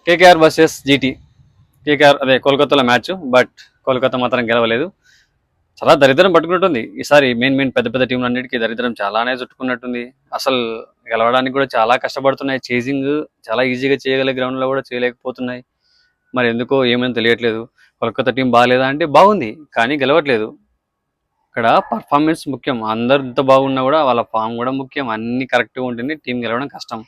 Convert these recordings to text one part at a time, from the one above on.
KKR versus GT. KKR అదే కోల్కతాలో match, but Kolkata మాత్రం గెలవలేదు. చాలా దరిద్రం పట్టుకున్నట్టుంది ఈసారి. మెయిన్ పెద్ద పెద్ద టీంలు అన్నిటికీ దరిద్రం చాలానే చుట్టుకున్నట్టుంది. అసలు గెలవడానికి కూడా చాలా కష్టపడుతున్నాయి. చేజింగ్ చాలా ఈజీగా చేయగల గ్రౌండ్లో కూడా చేయలేకపోతున్నాయి. మరి ఎందుకో ఏమని తెలియట్లేదు. కోల్కతా టీం బాగాలేదా అంటే బాగుంది, కానీ గెలవట్లేదు. ఇక్కడ పర్ఫార్మెన్స్ ముఖ్యం. అందరు ఎంత బాగున్నా కూడా వాళ్ళ ఫామ్ కూడా ముఖ్యం. అన్ని కరెక్ట్గా ఉంటుంది, టీం గెలవడం కష్టం.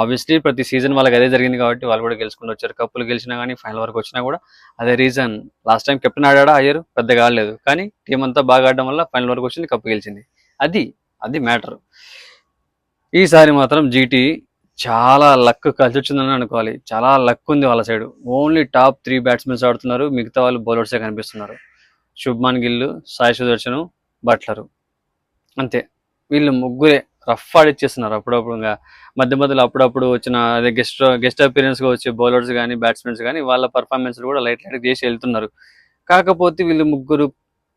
ఆబ్వియస్లీ ప్రతి సీజన్ వాళ్ళకి అదే జరిగింది కాబట్టి వాళ్ళు కూడా గెలుచుకుంటూ వచ్చారు. కప్పులు గెలిచినా కానీ ఫైనల్ వరకు వచ్చినా కూడా అదే రీజన్. లాస్ట్ టైం కెప్టెన్ ఆడా అయ్యారు, పెద్దగా ఆడలేదు, కానీ టీం అంతా బాగా ఆడడం వల్ల ఫైనల్ వరకు వచ్చింది, కప్పు గెలిచింది. అది అది మ్యాటర్. ఈసారి మాత్రం జీటీ చాలా లక్ కలిసి వచ్చిందని అనుకోవాలి. చాలా లక్ ఉంది వాళ్ళ సైడ్. ఓన్లీ టాప్ 3 బ్యాట్స్మెన్స్ ఆడుతున్నారు, మిగతా వాళ్ళు బౌలర్సే కనిపిస్తున్నారు. శుభ్మాన్ గిల్, సాయి సుదర్శన్, బట్లరు, అంతే. వీళ్ళు ముగ్గురే రఫ్ ఆడిచ్చేస్తున్నారు. అప్పుడప్పుడు ఇంకా మధ్య మధ్యలో అప్పుడప్పుడు వచ్చిన అదే గెస్ట్ అపీరెన్స్గా వచ్చే బౌలర్స్ కానీ బ్యాట్స్మెన్స్ కానీ వాళ్ళ పర్ఫార్మెన్స్ కూడా లైట్ చేసి వెళ్తున్నారు. కాకపోతే వీళ్ళు ముగ్గురు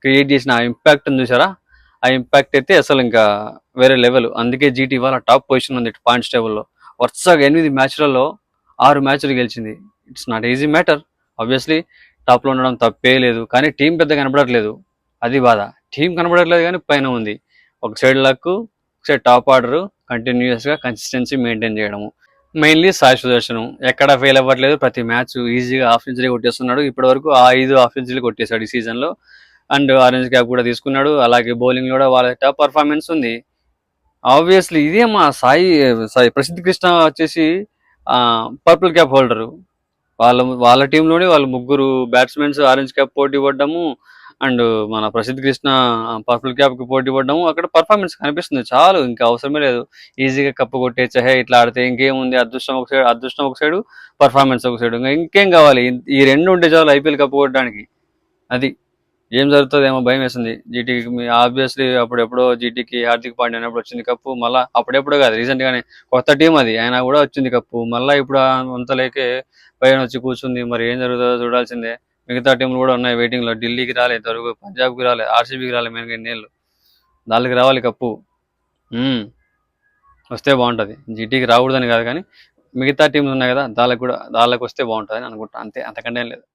క్రియేట్ చేసిన ఆ ఇంపాక్ట్ చూసారా? ఆ ఇంపాక్ట్ అయితే అసలు ఇంకా వేరే లెవెల్. అందుకే జీటీ వాళ్ళ టాప్ పొజిషన్ ఉంది పాయింట్స్ టేబుల్లో. వరుసగా 8 మ్యాచ్లలో 6 మ్యాచ్లు గెలిచింది. It's not easy matter. Obviously టాప్లో ఉండడం తప్పే లేదు, కానీ టీం పెద్ద కనపడట్లేదు. అది బాధ. టీం కనపడట్లేదు కానీ పైన ఉంది. ఒక సైడ్ లక్, ఒక సైడ్ టాప్ ఆర్డర్, కంటిన్యూస్గా కన్సిస్టెన్సీ మెయింటైన్ చేయడము. మెయిన్లీ సాయి సుదర్శనం ఎక్కడ ఫెయిల్ అవ్వట్లేదు. ప్రతి మ్యాచ్ ఈజీగా హాఫ్ సెంచరీ కొట్టేస్తున్నాడు. ఇప్పటి వరకు ఆ 5 హాఫ్ సెంచరీలు కొట్టేశాడు ఈ సీజన్లో. అండ్ ఆరెంజ్ క్యాప్ కూడా తీసుకున్నాడు. అలాగే బౌలింగ్ కూడా వాళ్ళ టాప్ పర్ఫార్మెన్స్ ఉంది. ఆబ్వియస్లీ ఇదే మా సాయి సాయి ప్రసిద్ధ్ కృష్ణ వచ్చేసి పర్పుల్ క్యాప్ హోల్డరు. వాళ్ళ టీంలోనే వాళ్ళు ముగ్గురు బ్యాట్స్మెన్స్ ఆరెంజ్ క్యాప్ పోటీ పడ్డము, అండ్ మన ప్రసిద్ధ్ కృష్ణ పర్పుల్ క్యాప్కి పోటీ పడ్డము. అక్కడ పర్ఫార్మెన్స్ కనిపిస్తుంది, చాలు, ఇంకా అవసరమే లేదు. ఈజీగా కప్పు కొట్టేచ్చా ఇట్లా ఆడితే. ఇంకేముంది? అదృష్టం ఒక సైడు, పర్ఫార్మెన్స్ ఒక సైడు. ఇంకేం కావాలి? ఈ రెండు ఉంటే చాలు ఐపీఎల్ కప్పు కొట్టడానికి. అది ఏం జరుగుతుందేమో భయం వేస్తుంది జీటీకి. ఆబ్వియస్లీ అప్పుడెప్పుడో జీటీకి హార్దిక్ పాండ్యా అయినప్పుడు వచ్చింది కప్పు. మళ్ళీ అప్పుడెప్పుడో కాదు, రీసెంట్గానే కొత్త టీం అది, అయినా కూడా వచ్చింది కప్పు. మళ్ళీ ఇప్పుడు అంత లేకే పైన వచ్చి కూర్చుంది. మరి ఏం జరుగుతుందో చూడాల్సిందే. మిగతా టీంలు కూడా ఉన్నాయి వెయిటింగ్లో. ఢిల్లీకి రాలేదు తరుగు, పంజాబ్కి రాలేదు, ఆర్సీబీకి రాలేదు. మెయిన్గా ఎన్నేళ్ళు దానికి రావాలి కప్పు. వస్తే బాగుంటుంది. జీటీకి రాకూడదని కాదు, కానీ మిగతా టీంలు ఉన్నాయి కదా, దానికి వస్తే బాగుంటుంది అని అనుకుంటా. అంతే, అంతకంటే ఏం లేదు.